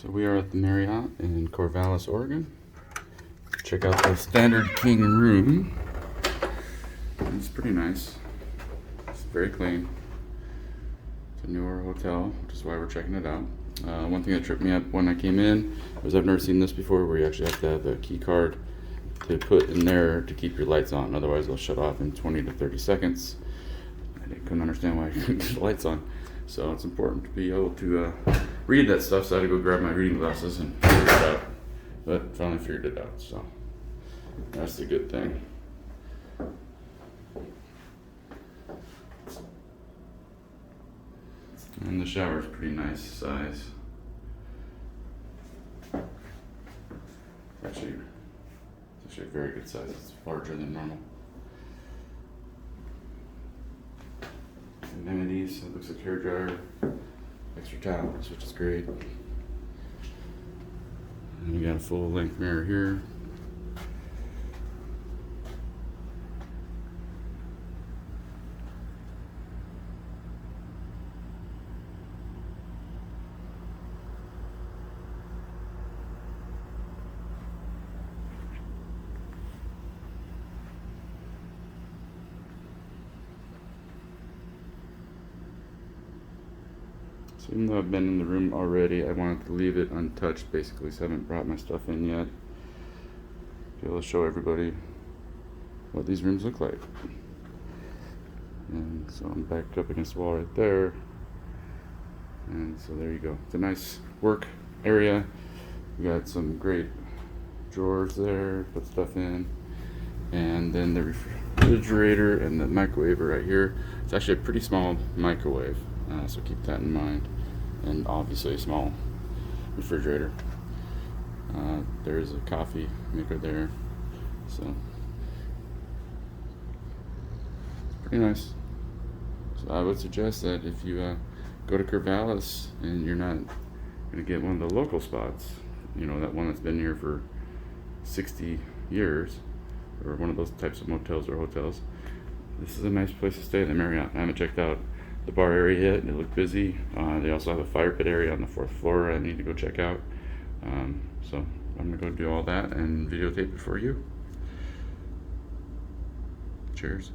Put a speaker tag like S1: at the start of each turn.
S1: So we are at the Marriott in Corvallis, Oregon. Check out the standard king room. It's pretty nice. It's very clean. It's a newer hotel, which is why we're checking it out. One thing that tripped me up when I came in was I've never seen this before, where you actually have to have the key card to put in there to keep your lights on. Otherwise, they'll shut off in 20 to 30 seconds. I couldn't understand why you couldn't get the lights on. So it's important to be able to read that stuff. So I had to go grab my reading glasses and figure it out. But finally figured it out. So that's the good thing. And the shower is pretty nice size. It's actually a very good size. It's larger than normal. Amenities, it looks like hair dryer, extra towels, which is great. And we got a full length mirror here. So even though I've been in the room already, I wanted to leave it untouched basically, so I haven't brought my stuff in yet. Be able to show everybody what these rooms look like. And so I'm backed up against the wall right there. And so there you go. It's a nice work area. We got some great drawers there, put stuff in. And then the refrigerator and the microwave are right here. It's actually a pretty small microwave, so keep that in mind. And obviously a small refrigerator. There's a coffee maker there, so it's pretty nice. So I would suggest that if you go to Corvallis and you're not going to get one of the local spots, you know, that one that's been here for 60 years, or one of those types of motels or hotels, this is a nice place to stay at the Marriott. I haven't checked out the bar area yet. It looked busy. They also have a fire pit area on the 4th floor I need to go check out. So I'm gonna go do all that and videotape it for you. Cheers.